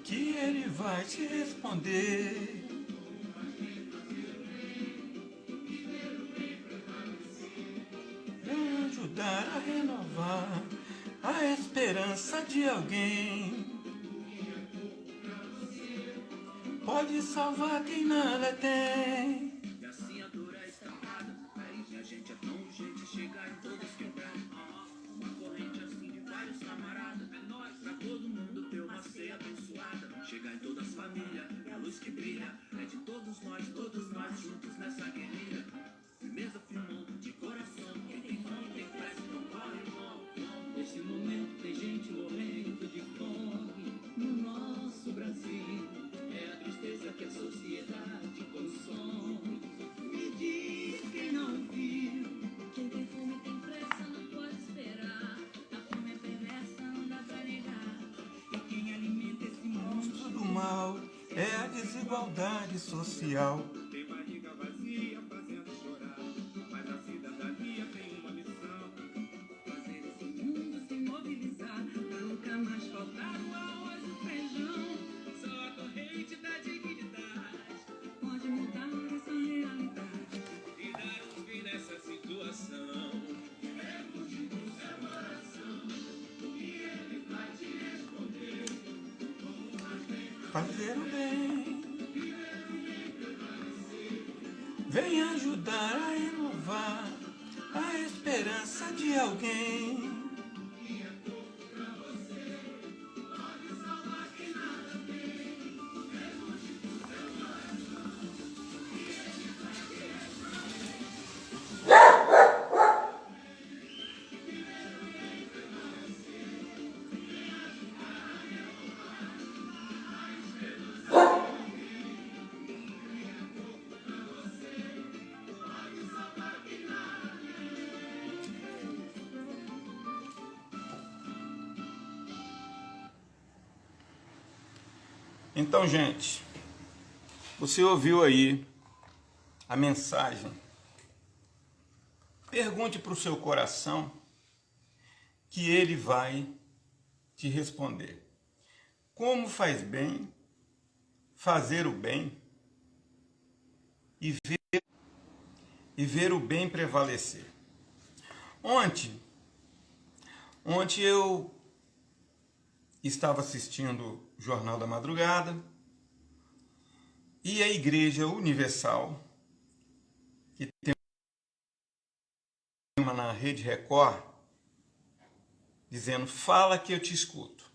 que ele vai te responder. Vem ajudar a renovar a esperança de alguém. Pode salvar quem nada tem. E assim a dor é estampada. Aí a gente é tão urgente, chegar em todas quebradas. Uma corrente assim de vários camaradas. É nóis pra todo mundo ter uma ceia abençoada. Chegar em todas as famílias, é a luz que brilha. É de todos nós juntos nessa guerrilha. Firmeza firmou de coração. Quem tem fome, tem pressa, não corre, irmão. Nesse momento tem gente morrendo de fome no nosso Brasil. É a tristeza que a sociedade consome. Me diz quem não viu. Quem tem fome tem pressa, não pode esperar. A fome é perversa, não dá pra negar. E quem alimenta esse monstro Do mal é a desigualdade social. tem barriga vazia fazendo chorar. Mas a cidadania tem uma missão: fazer esse mundo se mobilizar pra nunca mais faltar o arroz e o feijão. Só a corrente da dignidade Pode mudar essa realidade. e dar um fim nessa situação. Fazer o bem. Vem ajudar a renovar a esperança de alguém. Então, gente, você ouviu aí a mensagem. Pergunte para o seu coração que ele vai te responder. Como faz bem fazer o bem e ver o bem prevalecer. Ontem eu estava assistindo o Jornal da Madrugada e a Igreja Universal, que tem uma na Rede Record, dizendo: fala que eu te escuto.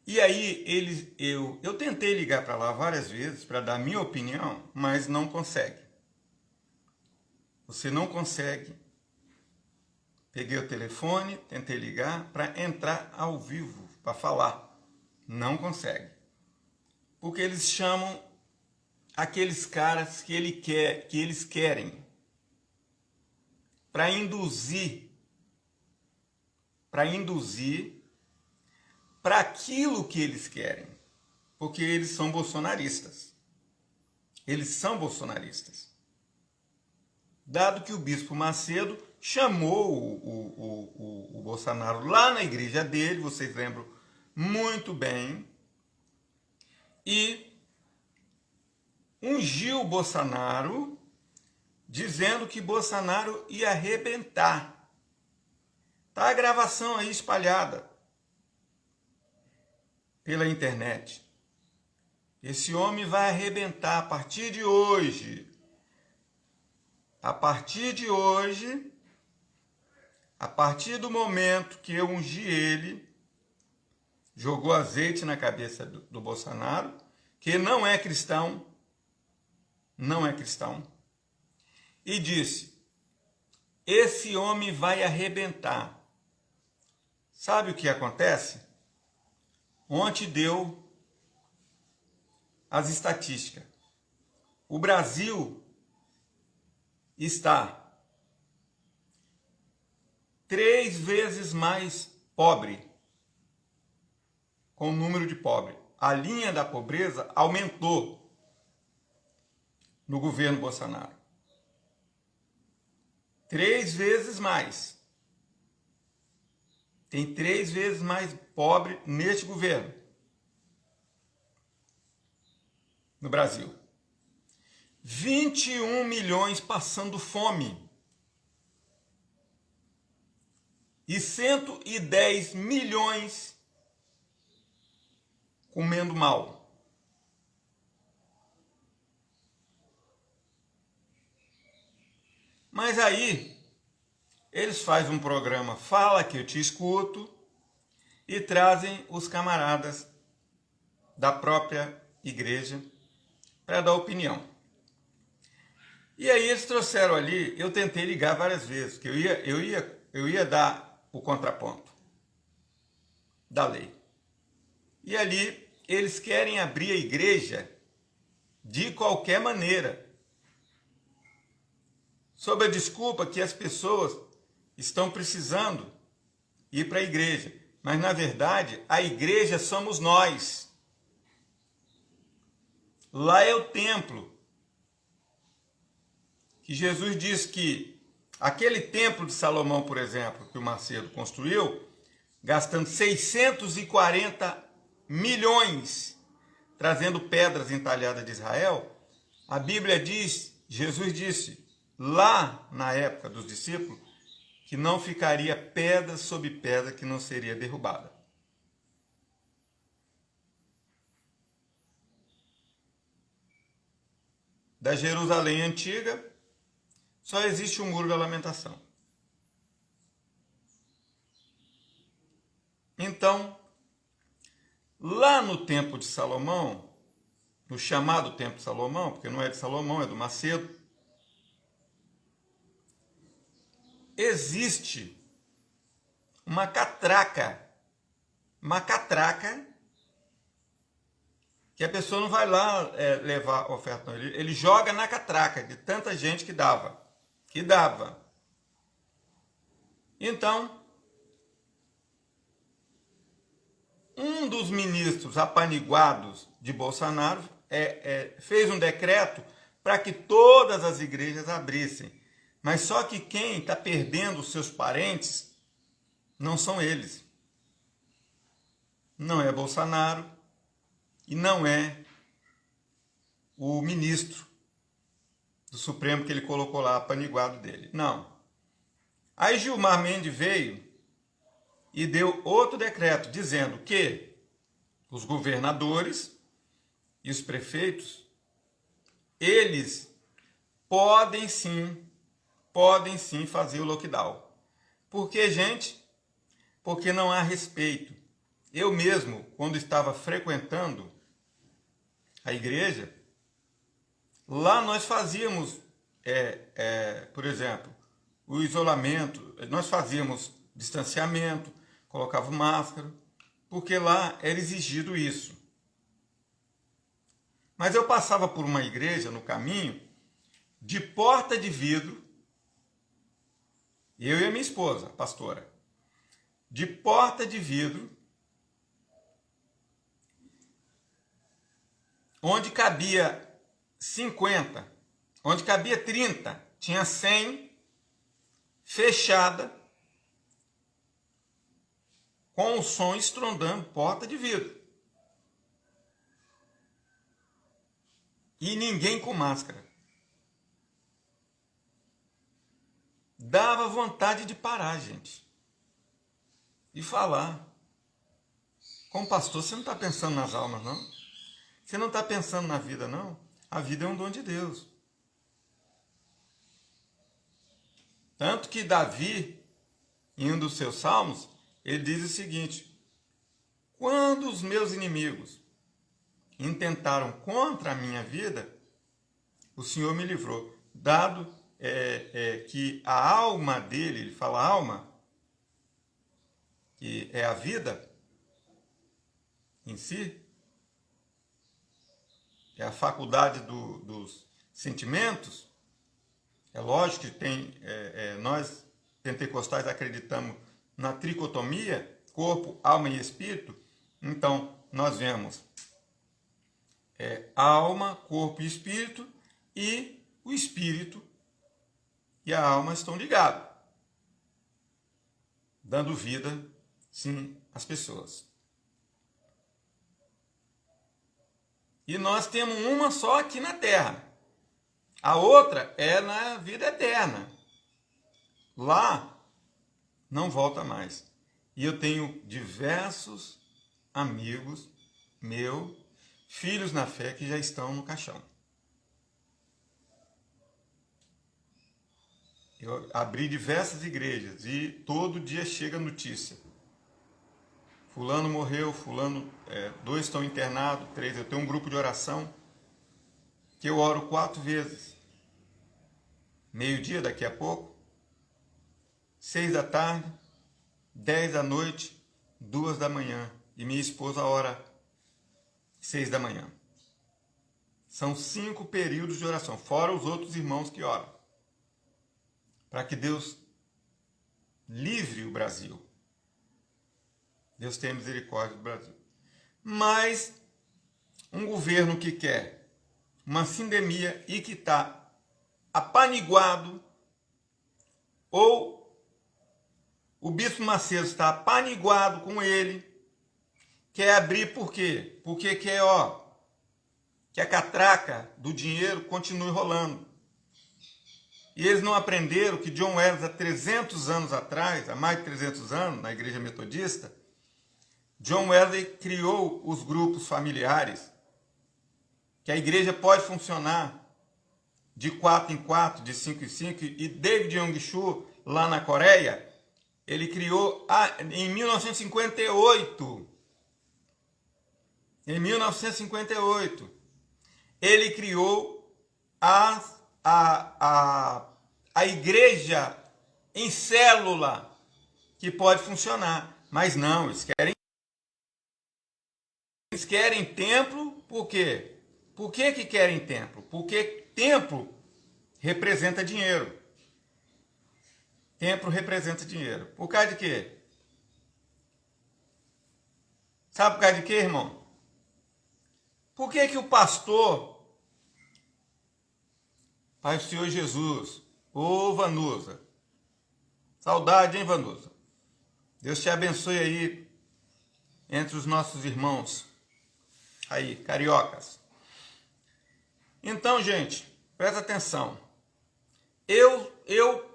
E aí eu tentei ligar para lá várias vezes para dar minha opinião, mas não consegue. Você não consegue. Peguei o telefone, tentei ligar para entrar ao vivo, para falar. Não consegue. Porque eles chamam aqueles caras que eles querem para induzir para aquilo que eles querem. Porque eles são bolsonaristas. Eles são bolsonaristas. Dado que o Bispo Macedo chamou o Bolsonaro lá na igreja dele, vocês lembram muito bem, e ungiu o Bolsonaro, dizendo que Bolsonaro ia arrebentar. Tá a gravação aí espalhada pela internet. Esse homem vai arrebentar a partir de hoje. A partir de hoje, a partir do momento que eu ungi ele, jogou azeite na cabeça do Bolsonaro, que não é cristão, e disse: esse homem vai arrebentar. Sabe o que acontece? Ontem deu as estatísticas. O Brasil está 3 vezes mais pobre, com o número de pobres. A linha da pobreza aumentou no governo Bolsonaro. 3 vezes mais. Tem 3 vezes mais pobre neste governo. No Brasil. 21 milhões passando fome. E 110 milhões comendo mal. Mas aí, eles fazem um programa Fala que eu te escuto e trazem os camaradas da própria igreja para dar opinião. E aí eles trouxeram ali, eu tentei ligar várias vezes, que eu ia dar o contraponto da lei. E ali eles querem abrir a igreja de qualquer maneira, sob a desculpa que as pessoas estão precisando ir para a igreja. Mas, na verdade, a igreja somos nós. Lá é o templo. Que Jesus diz que aquele templo de Salomão, por exemplo, que o Macedo construiu, gastando 640 milhões, trazendo pedras entalhadas de Israel, a Bíblia diz, Jesus disse, lá na época dos discípulos, que não ficaria pedra sobre pedra que não seria derrubada. Da Jerusalém antiga, só existe o Muro da Lamentação. Então, lá no Templo de Salomão, no chamado Templo de Salomão, porque não é de Salomão, é do Macedo, existe uma catraca que a pessoa não vai lá levar oferta, não. Ele joga na catraca de tanta gente que dava. Então, um dos ministros apaniguados de Bolsonaro fez um decreto para que todas as igrejas abrissem. Mas só que quem está perdendo os seus parentes não são eles. Não é Bolsonaro e não é o ministro do Supremo que ele colocou lá, apaniguado dele. Não. Aí Gilmar Mendes veio e deu outro decreto dizendo que os governadores e os prefeitos, eles podem sim fazer o lockdown. Por que, gente? Porque não há respeito. Eu mesmo, quando estava frequentando a igreja, lá nós fazíamos, por exemplo, o isolamento, nós fazíamos distanciamento, colocava máscara, porque lá era exigido isso. Mas eu passava por uma igreja no caminho, de porta de vidro, eu e a minha esposa, a pastora, de porta de vidro, onde cabia 50, onde cabia 30, tinha 100, fechada, com o som estrondando, porta de vidro. E ninguém com máscara. Dava vontade de parar, gente. E falar. Como pastor, você não está pensando nas almas, não? Você não está pensando na vida, não? A vida é um dom de Deus. Tanto que Davi, em um dos seus salmos, ele diz o seguinte: quando os meus inimigos intentaram contra a minha vida, o Senhor me livrou. Dado que a alma dele, ele fala alma, que é a vida em si, é a faculdade dos sentimentos. É lógico que tem, nós pentecostais acreditamos na tricotomia, corpo, alma e espírito. Então, nós vemos alma, corpo e espírito, e o espírito, e a alma estão ligados, dando vida, sim, às pessoas. E nós temos uma só aqui na Terra. A outra é na vida eterna. Lá não volta mais. E eu tenho diversos amigos meus, filhos na fé, que já estão no caixão. Eu abri diversas igrejas e todo dia chega notícia. Fulano morreu, fulano, 2 estão internados, 3. Eu tenho um grupo de oração que eu oro 4 vezes. Meio-dia daqui a pouco, 6 da tarde, 10 da noite, 2 da manhã. E minha esposa ora 6 da manhã. São 5 períodos de oração, fora os outros irmãos que oram. Para que Deus livre o Brasil. Deus tenha misericórdia do Brasil. Mas um governo que quer uma sindemia e que está apaniguado, ou o bispo Macedo está apaniguado com ele, quer abrir por quê? Porque quer, que a catraca do dinheiro continue rolando. E eles não aprenderam que John Wesley, há 300 anos atrás, há mais de 300 anos, na igreja metodista, John Wesley criou os grupos familiares, que a igreja pode funcionar de 4 em 4, de 5 em 5, e David Yong-Soo, lá na Coreia, ele criou em 1958. Em 1958, ele criou a igreja em célula, que pode funcionar. Mas não, eles querem templo. Por quê? Por que querem templo? Porque templo representa dinheiro. Templo representa dinheiro. Por causa de quê? Sabe por causa de quê, irmão? Por que o pastor, Pai do Senhor Jesus, ô Vanusa, saudade, hein, Vanusa? Deus te abençoe aí entre os nossos irmãos aí, cariocas. Então, gente, presta atenção. Eu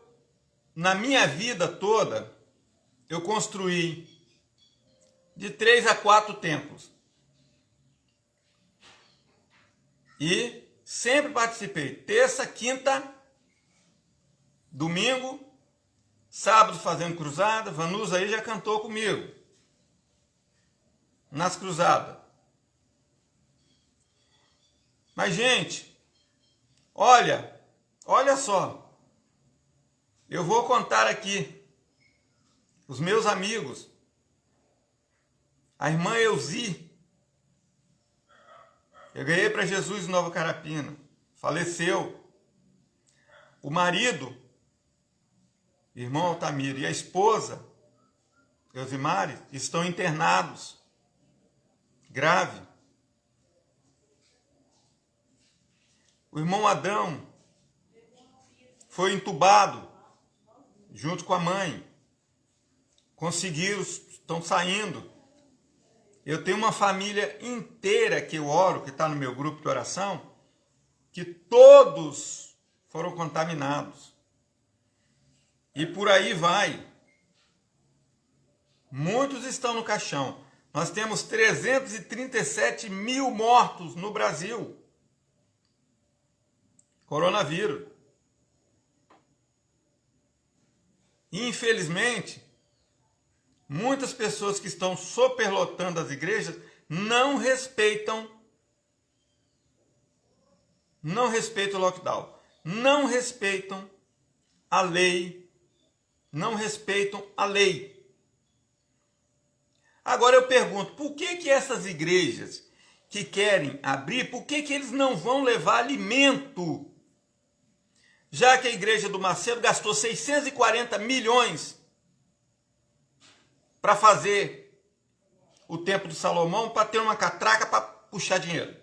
na minha vida toda, eu construí de 3 a 4 templos. E sempre participei. Terça, quinta, domingo, sábado fazendo cruzada. Vanusa aí já cantou comigo nas cruzadas. Mas, gente, olha só. Eu vou contar aqui os meus amigos. A irmã Elzi, eu ganhei para Jesus em Nova Carapina, faleceu. O marido, irmão Altamiro, e a esposa, Eusimari, estão internados, grave. O irmão Adão foi entubado, junto com a mãe. Conseguiram, estão saindo. Eu tenho uma família inteira que eu oro, que está no meu grupo de oração, que todos foram contaminados. E por aí vai. Muitos estão no caixão. Nós temos 337 mil mortos no Brasil. Coronavírus. Infelizmente, muitas pessoas que estão superlotando as igrejas não respeitam o lockdown, não respeitam a lei, Agora eu pergunto, por que essas igrejas que querem abrir, por que eles não vão levar alimento? Já que a igreja do Macedo gastou 640 milhões para fazer o Templo de Salomão, para ter uma catraca para puxar dinheiro.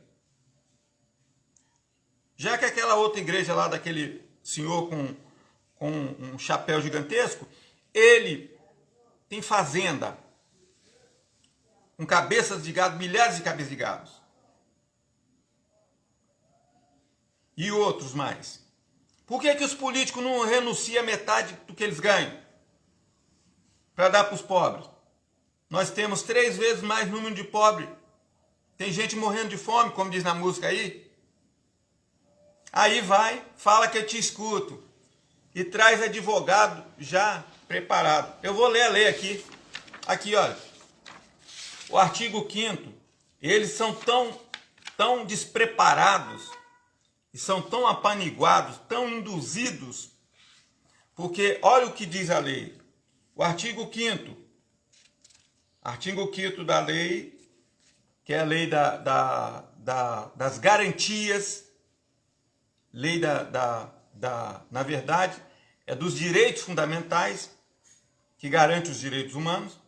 Já que aquela outra igreja lá daquele senhor com um chapéu gigantesco, ele tem fazenda com cabeças de gado, milhares de cabeças de gado. E outros mais. Por que os políticos não renunciam a metade do que eles ganham para dar para os pobres? Nós temos 3 vezes mais número de pobres. Tem gente morrendo de fome, como diz na música aí. Aí vai, fala que eu te escuto. E traz advogado já preparado. Eu vou ler a lei aqui. Aqui, olha. O artigo 5º. Eles são tão despreparados e são tão apaniguados, tão induzidos, porque olha o que diz a lei. O artigo 5º. Artigo 5º da lei, que é a lei das garantias, lei na verdade, é dos direitos fundamentais, que garante os direitos humanos,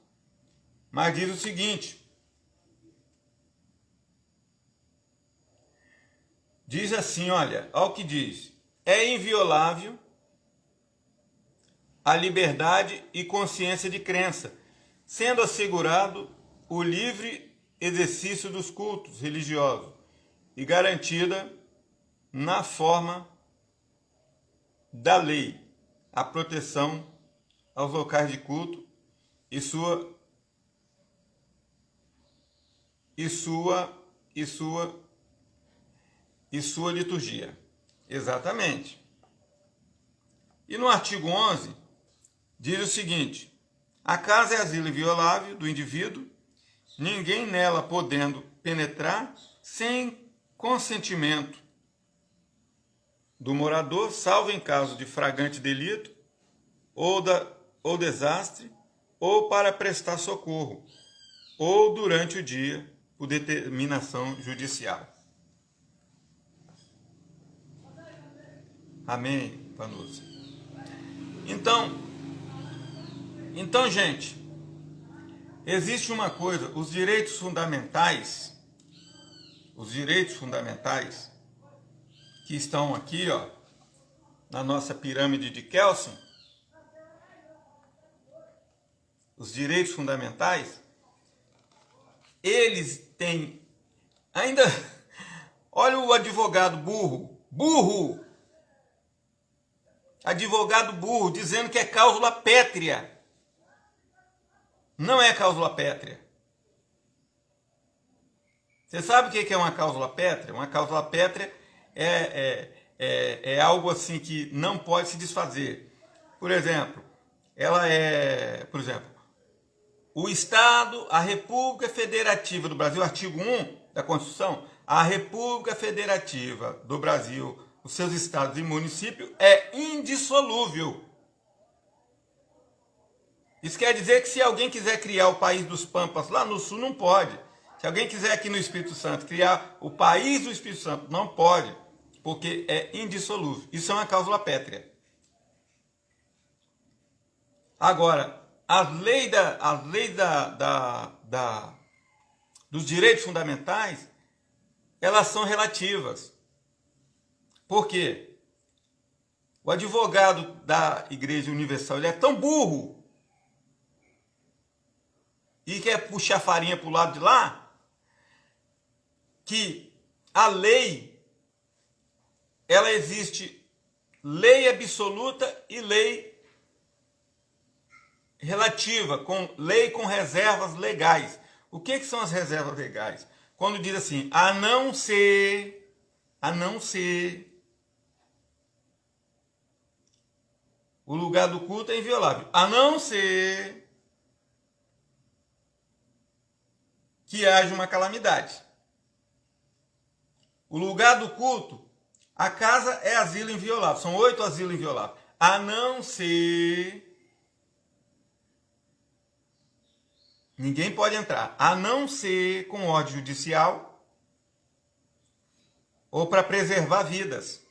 mas diz o seguinte, diz assim, olha o que diz, é inviolável a liberdade e consciência de crença, sendo assegurado o livre exercício dos cultos religiosos e garantida na forma da lei a proteção aos locais de culto e sua liturgia. Exatamente. E no artigo 11 diz o seguinte: a casa é asilo inviolável do indivíduo, ninguém nela podendo penetrar sem consentimento do morador, salvo em caso de flagrante delito ou desastre, ou para prestar socorro, ou durante o dia, por determinação judicial. Amém, Vanusa? Então, gente, existe uma coisa, os direitos fundamentais que estão aqui, ó, na nossa pirâmide de Kelsen, os direitos fundamentais, eles têm ainda, olha o advogado burro, advogado burro, dizendo que é cláusula pétrea. Não é cláusula pétrea. Você sabe o que é uma cláusula pétrea? Uma cláusula pétrea é algo assim que não pode se desfazer. Por exemplo, o Estado, a República Federativa do Brasil, artigo 1 da Constituição, a República Federativa do Brasil, os seus estados e municípios, é indissolúvel. Isso quer dizer que se alguém quiser criar o país dos Pampas lá no sul, não pode. Se alguém quiser aqui no Espírito Santo criar o país do Espírito Santo, não pode, porque é indissolúvel. Isso é uma cláusula pétrea. Agora, as leis dos direitos fundamentais, elas são relativas. Por quê? O advogado da Igreja Universal, ele é tão burro e quer puxar farinha para o lado de lá, que a lei, ela existe lei absoluta e lei relativa, lei com reservas legais. O que são as reservas legais? Quando diz assim, a não ser, o lugar do culto é inviolável, a não ser que haja uma calamidade. O lugar do culto, a casa é asilo inviolável, são 8 asilos invioláveis, a não ser, ninguém pode entrar, a não ser com ordem judicial ou para preservar vidas.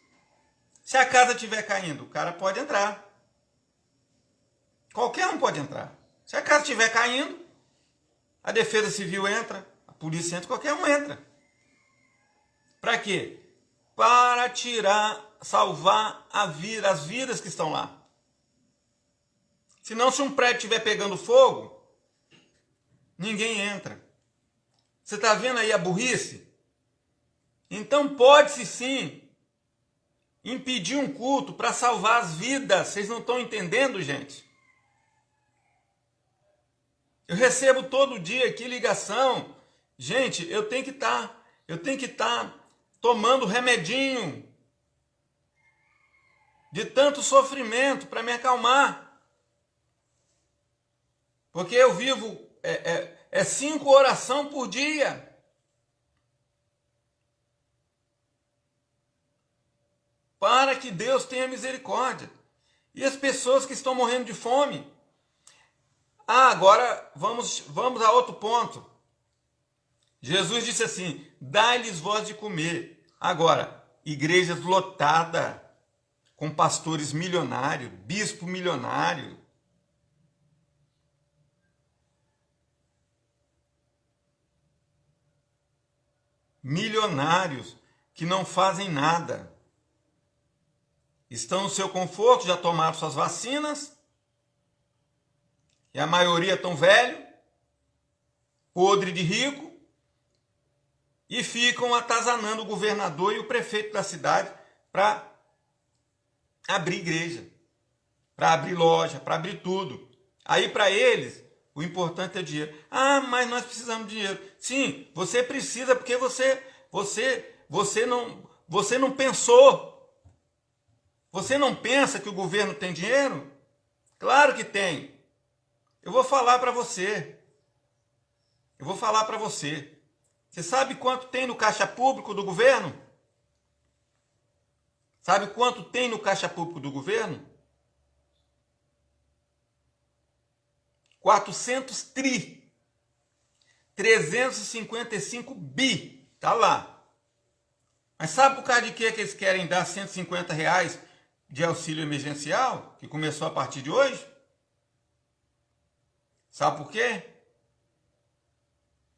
Se a casa estiver caindo, o cara pode entrar. Qualquer um pode entrar. Se a casa estiver caindo, a defesa civil entra, a polícia entra, qualquer um entra. Para quê? Para salvar as vidas que estão lá. Senão, se um prédio estiver pegando fogo, ninguém entra. Você está vendo aí a burrice? Então pode-se sim impedir um culto para salvar as vidas. Vocês não estão entendendo, gente? Eu recebo todo dia aqui ligação. Gente, eu tenho que estar tomando remedinho de tanto sofrimento para me acalmar. Porque eu vivo 5 orações por dia. Para que Deus tenha misericórdia. E as pessoas que estão morrendo de fome. Agora vamos a outro ponto. Jesus disse assim: dai-lhes voz de comer. Agora, igrejas lotadas, com pastores milionários, bispo milionário. Milionários que não fazem nada. Estão no seu conforto, já tomaram suas vacinas. E a maioria tão velho, podre de rico, e ficam atazanando o governador e o prefeito da cidade para abrir igreja, para abrir loja, para abrir tudo. Aí para eles, o importante é dinheiro. Ah, mas nós precisamos de dinheiro. Sim, você precisa porque você não pensou. Você não pensa que o governo tem dinheiro? Claro que tem. Eu vou falar para você. Você sabe quanto tem no caixa público do governo? Sabe quanto tem no caixa público do governo? 355 bi. Tá lá. Mas sabe por causa de que eles querem dar R$150 de auxílio emergencial, que começou a partir de hoje? Sabe por quê?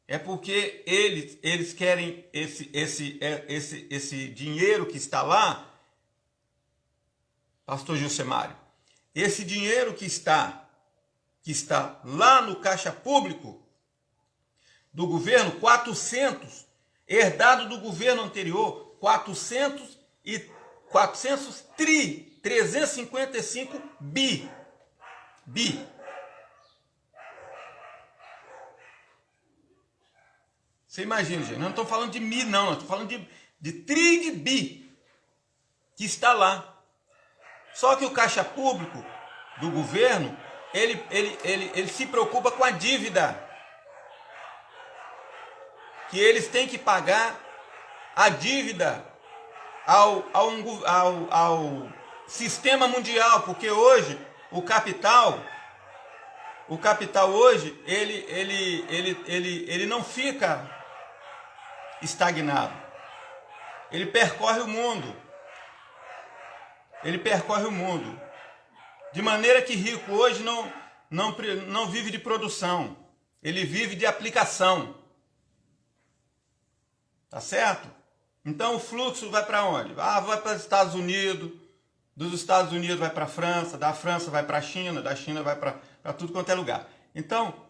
É porque eles querem esse dinheiro que está lá, pastor Gilcemário, esse dinheiro que está lá no caixa público do governo, 400, herdado do governo anterior, 355 bi. Você imagina, gente, eu não estou falando de mi, não, eu estou falando de tri de bi que está lá. Só que o caixa público do governo, ele se preocupa com a dívida. Que eles têm que pagar a dívida ao sistema mundial, porque hoje o capital hoje, ele não fica estagnado. Ele percorre o mundo. De maneira que rico hoje não vive de produção. Ele vive de aplicação. Tá certo? Então o fluxo vai para onde? Vai para os Estados Unidos. Dos Estados Unidos vai para a França. Da França vai para a China. Da China vai para tudo quanto é lugar. Então,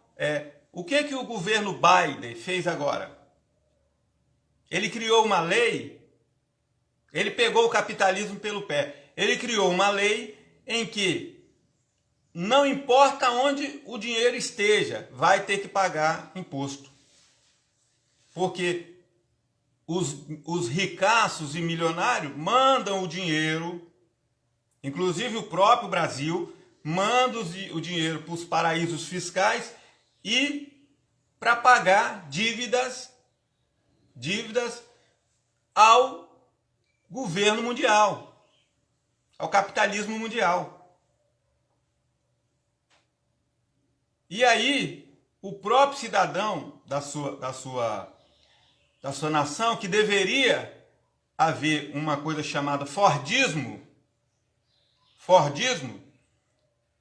o que o governo Biden fez agora? Ele criou uma lei, ele pegou o capitalismo pelo pé. Ele criou uma lei em que não importa onde o dinheiro esteja, vai ter que pagar imposto. Porque os ricaços e milionários mandam o dinheiro, inclusive o próprio Brasil, manda o dinheiro para os paraísos fiscais e para pagar dívidas ao governo mundial, ao capitalismo mundial. E aí, o próprio cidadão da sua nação, que deveria haver uma coisa chamada Fordismo,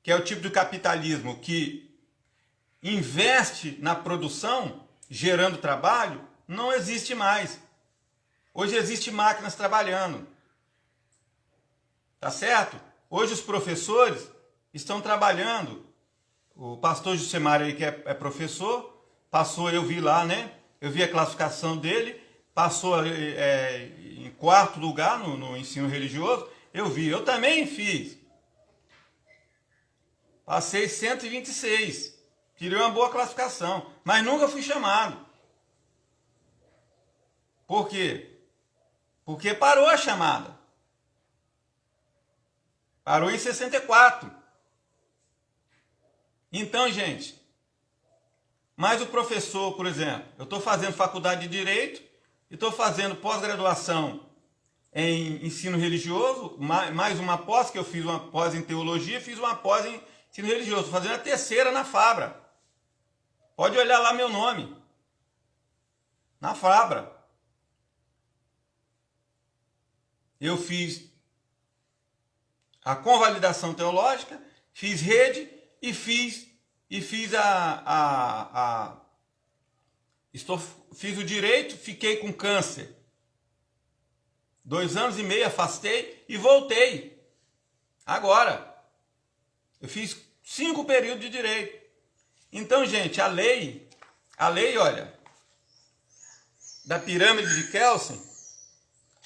que é o tipo de capitalismo que investe na produção, gerando trabalho, não existe mais. Hoje existe máquinas trabalhando. Tá certo? Hoje os professores estão trabalhando O pastor Jusemar aí, que é professor, passou, eu vi lá, né? Eu vi a classificação dele, passou em quarto lugar no ensino religioso. Eu vi, eu também fiz. Passei 126. Tirei uma boa classificação, mas nunca fui chamado. Por quê? Porque parou a chamada. Parou em 64. Então, gente, mas o professor, por exemplo, eu estou fazendo faculdade de Direito e estou fazendo pós-graduação em ensino religioso, mais uma pós, que eu fiz uma pós em teologia, fiz uma pós em ensino religioso, estou fazendo a terceira na Fabra. Pode olhar lá meu nome. Na Fabra. Eu fiz a convalidação teológica, fiz rede e fiz fiz o direito, fiquei com câncer. 2 anos e meio afastei e voltei. Agora. Eu fiz 5 períodos de direito. Então, gente, a lei, olha, da pirâmide de Kelsen.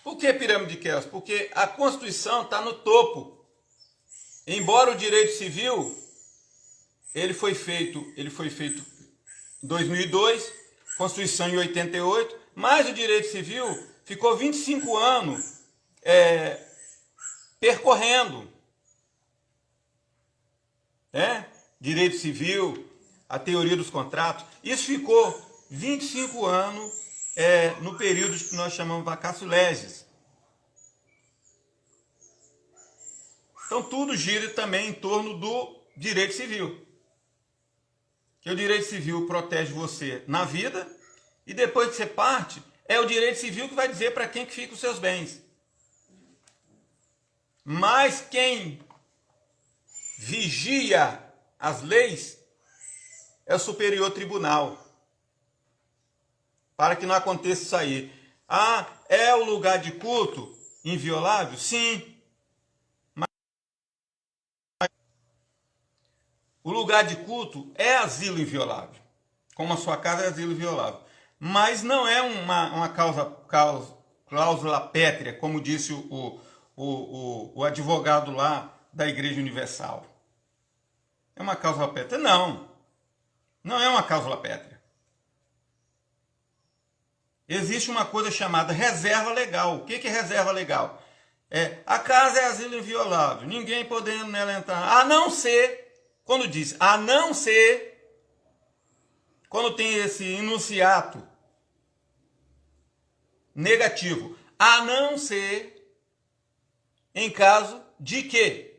Por que pirâmide de Kelsen? Porque a Constituição está no topo. Embora o direito civil, ele foi feito em 2002, Constituição em 88, mas o direito civil ficou 25 anos percorrendo. Direito civil, a teoria dos contratos, isso ficou 25 anos no período que nós chamamos de vacatio legis. Então tudo gira também em torno do direito civil. Que o direito civil protege você na vida e depois que você parte, é o direito civil que vai dizer para quem que fica os seus bens. Mas quem vigia as leis é o Superior Tribunal. Para que não aconteça isso aí. É o lugar de culto inviolável? Sim. O lugar de culto é asilo inviolável. Como a sua casa é asilo inviolável. Mas não é uma cláusula pétrea, como disse o advogado lá da Igreja Universal. É uma cláusula pétrea? Não. Não é uma cláusula pétrea. Existe uma coisa chamada reserva legal. O que é reserva legal? A casa é asilo inviolável, ninguém podendo nela entrar, a não ser, quando diz a não ser, quando tem esse enunciato negativo, a não ser em caso de quê?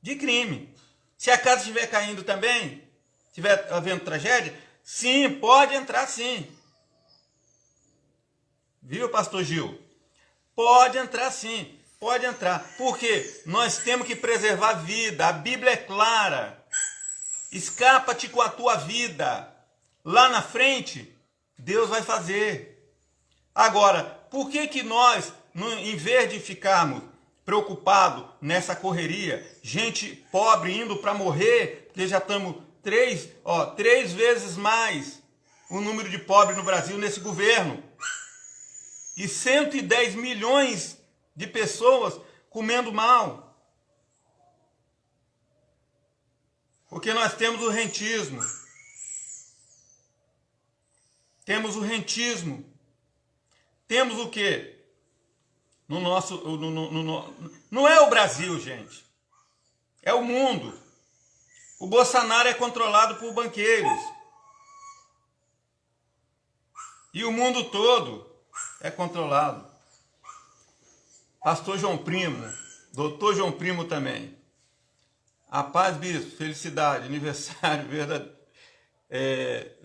De crime. Se a casa estiver caindo também, estiver havendo tragédia, sim, pode entrar sim. Viu, pastor Gil? Pode entrar sim, pode entrar. Porque nós temos que preservar a vida. A Bíblia é clara. Escapa-te com a tua vida. Lá na frente, Deus vai fazer. Agora, por que nós, em vez de ficarmos preocupados nessa correria, gente pobre indo para morrer, porque já estamos 3 vezes mais o número de pobres no Brasil nesse governo. E 110 milhões de pessoas comendo mal. Porque nós temos o rentismo. Temos o rentismo. Temos o quê? Não é o Brasil, gente. É o mundo. O Bolsonaro é controlado por banqueiros. E o mundo todo é controlado. Pastor João Primo, doutor João Primo também. A paz, bispo, felicidade, aniversário, verdade.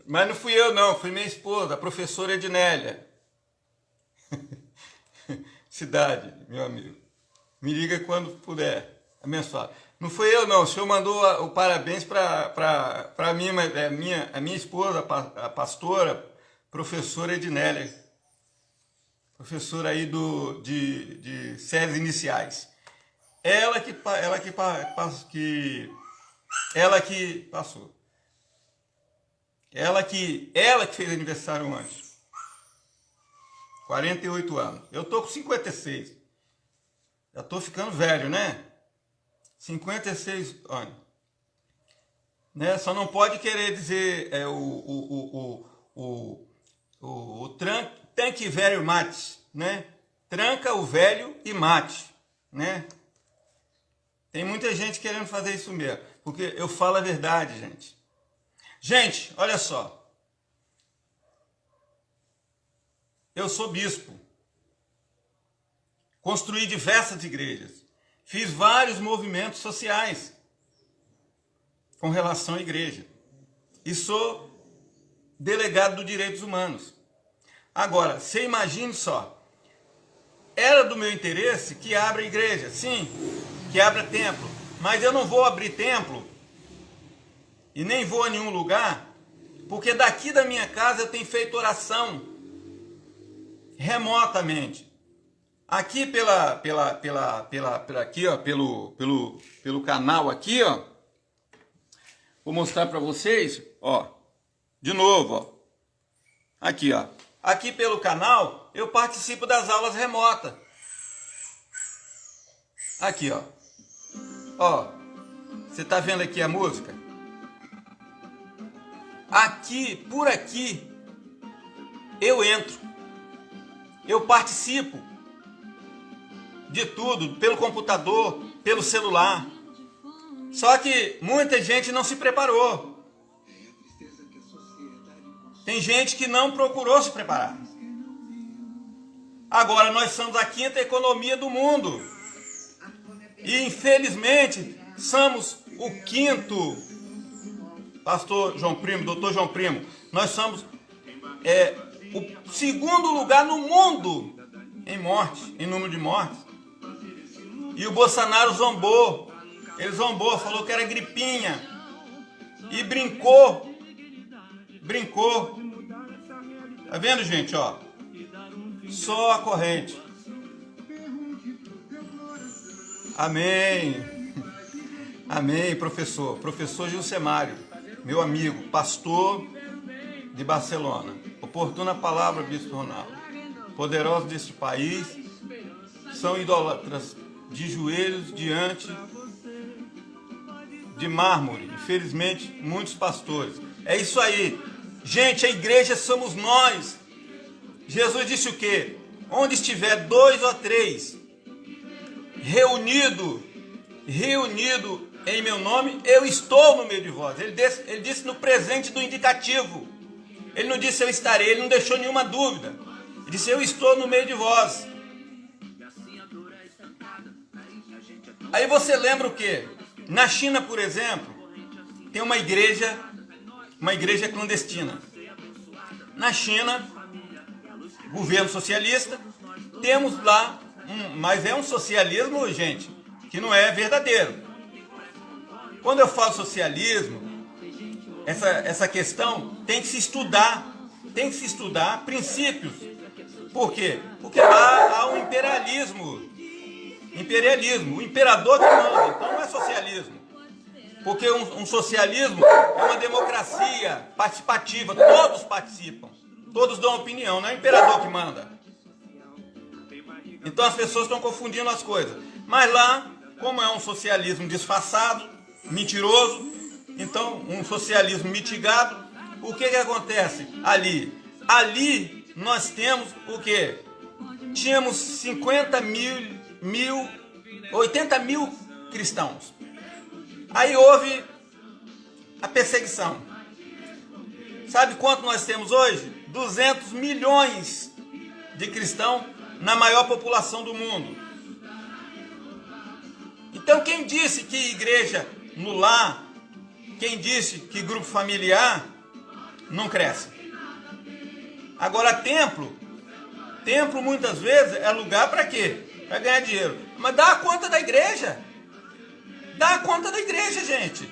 Mas não fui eu não, foi minha esposa, a professora Ednélia. Cidade, meu amigo. Me liga quando puder, abençoado. Não foi eu não, o senhor mandou o parabéns para mim, mas a minha esposa, a pastora, professora Ednélia. Professora aí de séries iniciais. Ela que Ela que passou. Ela que fez aniversário ontem. 48 anos. Eu tô com 56. Já tô ficando velho, né? 56 anos. Né? Só não pode querer dizer tanque velho mate, né? Tranca o velho e mate, né? Tem muita gente querendo fazer isso mesmo, porque eu falo a verdade, gente. Gente, olha só. Eu sou bispo. Construí diversas igrejas. Fiz vários movimentos sociais com relação à igreja. E sou delegado dos direitos humanos. Agora, você imagine só. Era do meu interesse que abra igreja, sim, que abra templo. Mas eu não vou abrir templo e nem vou a nenhum lugar, porque daqui da minha casa eu tenho feito oração remotamente. Aqui aqui, ó, pelo canal aqui, ó. Vou mostrar para vocês, ó. De novo, ó. Aqui, ó. Aqui pelo canal eu participo das aulas remotas. Aqui, ó. Ó. Você tá vendo aqui a música? Aqui, por aqui, eu entro. Eu participo de tudo, pelo computador, pelo celular. Só que muita gente não se preparou. Tem gente que não procurou se preparar. Agora nós somos a quinta economia do mundo. E infelizmente somos o quinto. Pastor João Primo, doutor João Primo, nós somos o segundo lugar no mundo em morte, em número de mortes. E o Bolsonaro zombou. Ele zombou, falou que era gripinha. E brincou. Tá vendo, gente, ó? Só a corrente. Amém. Amém, professor. Professor Gilcemário, meu amigo, pastor de Barcelona. Oportuna palavra, bispo Ronaldo. Poderosos deste país são idólatras de joelhos diante de mármore. Infelizmente, muitos pastores. É isso aí. Gente, a igreja somos nós. Jesus disse o quê? Onde estiver 2 ou 3 reunido em meu nome, eu estou no meio de vós. Ele disse no presente do indicativo. Ele não disse eu estarei, ele não deixou nenhuma dúvida. Ele disse eu estou no meio de vós. Aí você lembra o quê? Na China, por exemplo, tem uma igreja clandestina. Na China, governo socialista, temos lá, mas é um socialismo, gente, que não é verdadeiro. Quando eu falo socialismo, essa questão tem que se estudar princípios. Por quê? Porque lá há um imperialismo, o imperador que manda, então não é socialismo. Porque um socialismo é uma democracia participativa, todos participam, todos dão opinião, não é o imperador que manda. Então as pessoas estão confundindo as coisas. Mas lá, como é um socialismo disfarçado, mentiroso, então um socialismo mitigado, o que acontece ali? Ali nós temos o quê? Tínhamos 80 mil cristãos. Aí houve a perseguição. Sabe quanto nós temos hoje? 200 milhões de cristãos na maior população do mundo. Então quem disse que igreja no lar, quem disse que grupo familiar não cresce? Agora templo muitas vezes é lugar para quê? Para ganhar dinheiro. Mas dá a conta da igreja. Dá a conta da igreja, gente.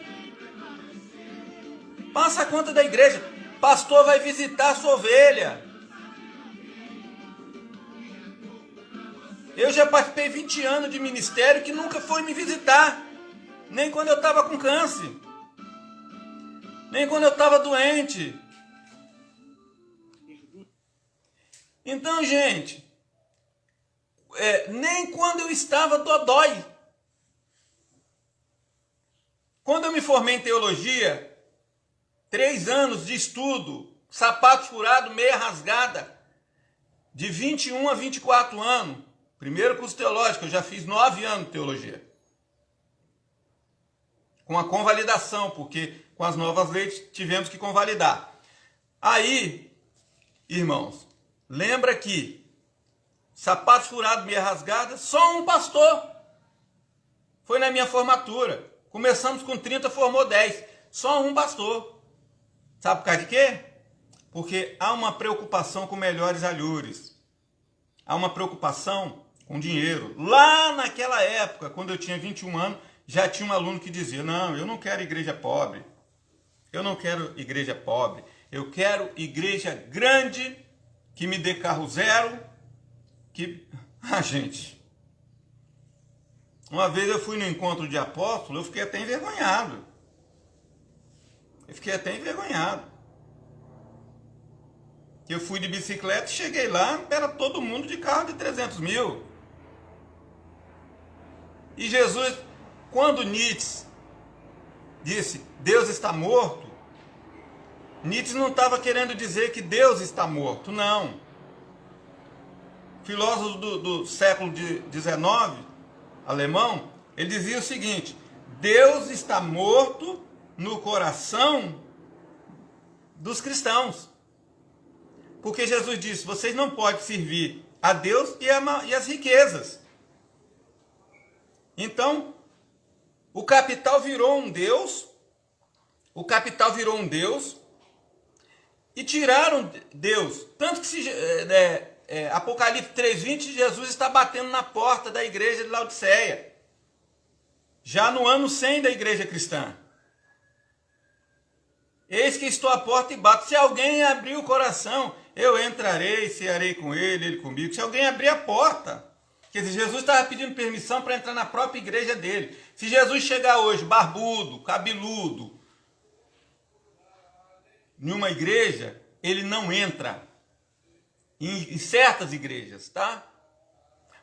Passa a conta da igreja. Pastor vai visitar a sua ovelha. Eu já participei 20 anos de ministério que nunca foi me visitar. Nem quando eu estava com câncer. Nem quando eu estava doente. Então, gente, nem quando eu estava dodói. Quando eu me formei em teologia, 3 anos de estudo, sapato furado, meia rasgada, de 21 a 24 anos. Primeiro curso teológico, eu já fiz 9 anos de teologia. Com a convalidação, porque com as novas leis tivemos que convalidar. Aí, irmãos, lembra que sapato furado, meia rasgada, só um pastor. Foi na minha formatura. Começamos com 30, formou 10. Só um pastor. Sabe por causa de quê? Porque há uma preocupação com melhores alhures. Há uma preocupação com dinheiro. Lá naquela época, quando eu tinha 21 anos, já tinha um aluno que dizia, não, eu não quero igreja pobre. Eu não quero igreja pobre. Eu quero igreja grande, que me dê carro zero, que... Ah, gente... Uma vez eu fui no encontro de apóstolo, eu fiquei até envergonhado. Eu fui de bicicleta e cheguei lá, era todo mundo de carro de 300 mil. E Jesus, quando Nietzsche disse, Deus está morto, Nietzsche não estava querendo dizer que Deus está morto, não. Filósofo do século XIX, alemão, ele dizia o seguinte, Deus está morto no coração dos cristãos. Porque Jesus disse, vocês não podem servir a Deus e as riquezas. Então, o capital virou um Deus, e tiraram Deus. Tanto que Apocalipse 3:20, Jesus está batendo na porta da igreja de Laodiceia. Já no ano 100 da igreja cristã. Eis que estou à porta e bato. Se alguém abrir o coração, eu entrarei, cearei com ele, ele comigo. Se alguém abrir a porta. Quer dizer, Jesus estava pedindo permissão para entrar na própria igreja dele. Se Jesus chegar hoje, barbudo, cabeludo, em uma igreja, ele não entra. Em certas igrejas, tá?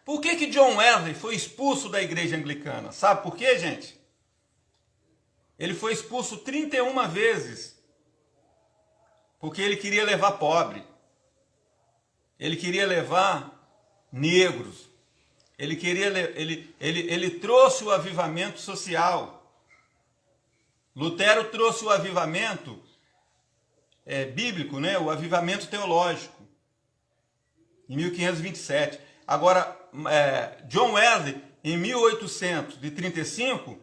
Por que John Wesley foi expulso da igreja anglicana? Sabe por quê, gente? Ele foi expulso 31 vezes. Porque ele queria levar pobre. Ele queria levar negros. Ele trouxe o avivamento social. Lutero trouxe o avivamento bíblico, né? O avivamento teológico. Em 1527. Agora, John Wesley, em 1835,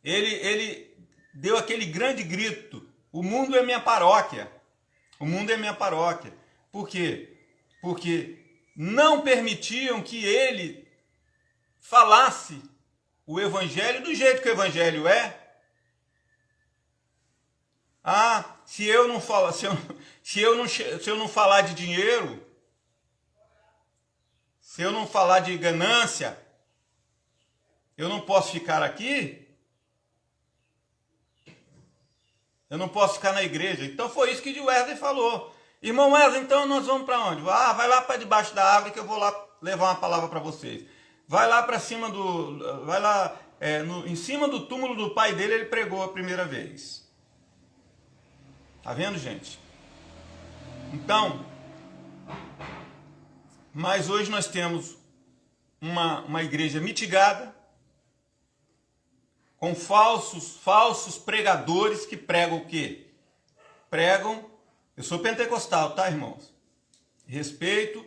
ele deu aquele grande grito, o mundo é minha paróquia. O mundo é minha paróquia. Por quê? Porque não permitiam que ele falasse o evangelho do jeito que o evangelho é. Ah, se eu não falar de dinheiro, se eu não falar de ganância, eu não posso ficar aqui. Eu não posso ficar na igreja. Então foi isso que o Wesley falou. Irmão Wesley, então nós vamos para onde? Ah, vai lá para debaixo da árvore que eu vou lá levar uma palavra para vocês. Vai lá para cima do... Vai lá, em cima do túmulo do pai dele, ele pregou a primeira vez. Tá vendo, gente? Então, mas hoje nós temos uma igreja mitigada, com falsos pregadores que pregam o quê? Pregam, eu sou pentecostal, tá, irmãos? Respeito,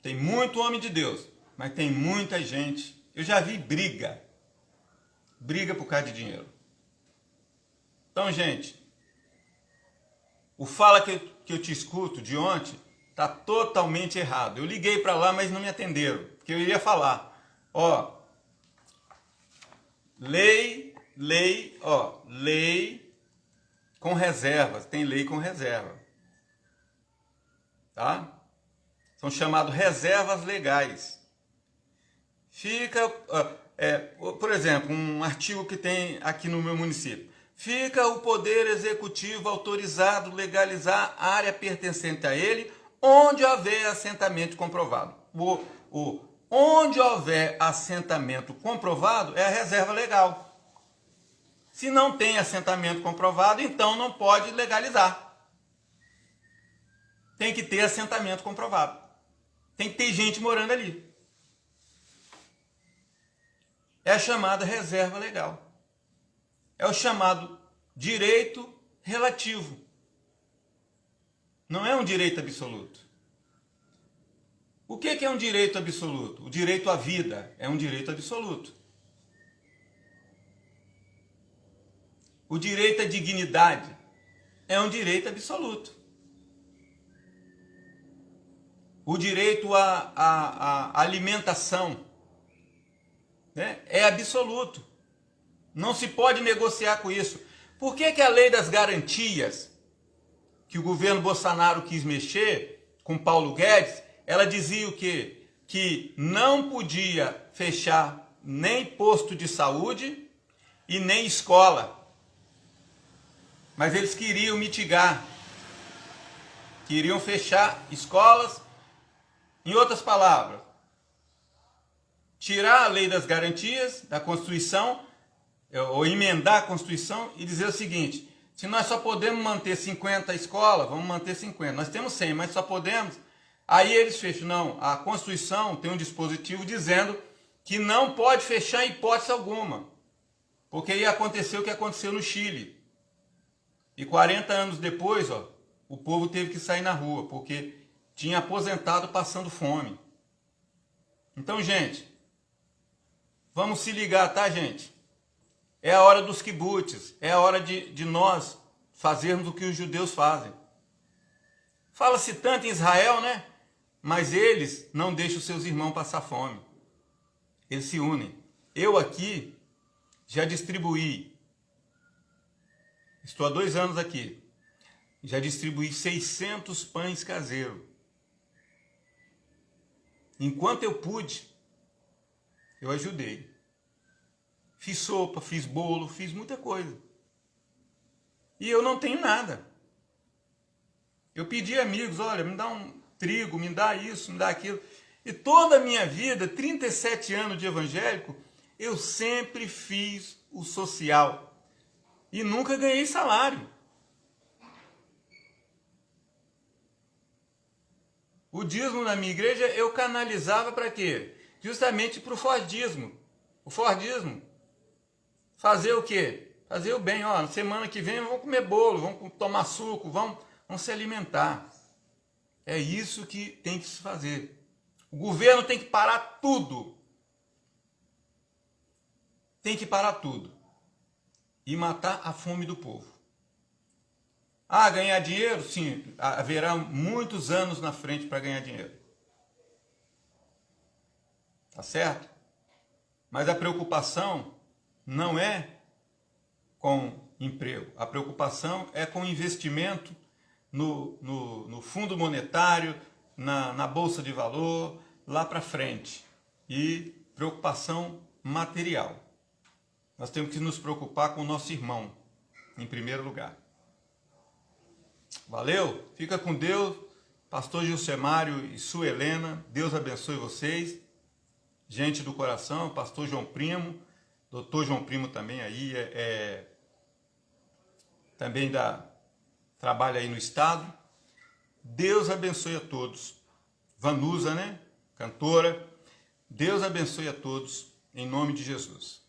tem muito homem de Deus, mas tem muita gente, eu já vi briga por causa de dinheiro. Então, gente, o fala que eu te escuto de ontem está totalmente errado. Eu liguei para lá, mas não me atenderam, porque eu iria falar, lei com reservas, tem lei com reserva, tá? São chamados reservas legais. Fica, por exemplo, um artigo que tem aqui no meu município, fica o Poder Executivo autorizado a legalizar a área pertencente a ele, onde houver assentamento comprovado. Onde houver assentamento comprovado é a reserva legal. Se não tem assentamento comprovado, então não pode legalizar. Tem que ter assentamento comprovado. Tem que ter gente morando ali. É a chamada reserva legal. É o chamado direito relativo. Não é um direito absoluto. O que é um direito absoluto? O direito à vida é um direito absoluto. O direito à dignidade é um direito absoluto. O direito à alimentação, né, é absoluto. Não se pode negociar com isso. Por que a lei das garantias, que o governo Bolsonaro quis mexer com Paulo Guedes, ela dizia o quê? Que não podia fechar nem posto de saúde e nem escola. Mas eles queriam mitigar. Queriam fechar escolas. Em outras palavras, tirar a lei das garantias da Constituição, ou emendar a Constituição e dizer o seguinte: se nós só podemos manter 50 escolas, vamos manter 50. Nós temos 100, mas só podemos. Aí eles fecham. Não, a Constituição tem um dispositivo dizendo que não pode fechar em hipótese alguma. Porque aí aconteceu o que aconteceu no Chile. E 40 anos depois, o povo teve que sair na rua, porque tinha aposentado passando fome. Então, gente, vamos se ligar, tá, gente? É a hora dos kibbutz, é a hora de nós fazermos o que os judeus fazem. Fala-se tanto em Israel, né? Mas eles não deixam seus irmãos passar fome. Eles se unem. Eu aqui já distribuí, estou há 2 anos aqui, já distribuí 600 pães caseiros. Enquanto eu pude, eu ajudei. Fiz sopa, fiz bolo, fiz muita coisa. E eu não tenho nada. Eu pedi a amigos, olha, me dá um trigo, me dá isso, me dá aquilo. E toda a minha vida, 37 anos de evangélico, eu sempre fiz o social. E nunca ganhei salário. O dízimo na minha igreja eu canalizava para quê? Justamente para o Fordismo. O Fordismo. Fazer o quê? Fazer o bem. Ó, na semana que vem vamos comer bolo, vamos tomar suco, vamos se alimentar. É isso que tem que se fazer. O governo tem que parar tudo. Tem que parar tudo. E matar a fome do povo. Ah, ganhar dinheiro? Sim, haverá muitos anos na frente para ganhar dinheiro. Tá certo? Mas a preocupação não é com emprego. A preocupação é com investimento no fundo monetário, na bolsa de valor, lá para frente. E preocupação material. Nós temos que nos preocupar com o nosso irmão, em primeiro lugar. Valeu? Fica com Deus. Pastor Gilcemário e sua Helena. Deus abençoe vocês. Gente do coração, pastor João Primo. Doutor João Primo também aí também trabalha aí no estado. Deus abençoe a todos. Vanusa, né? Cantora. Deus abençoe a todos, em nome de Jesus.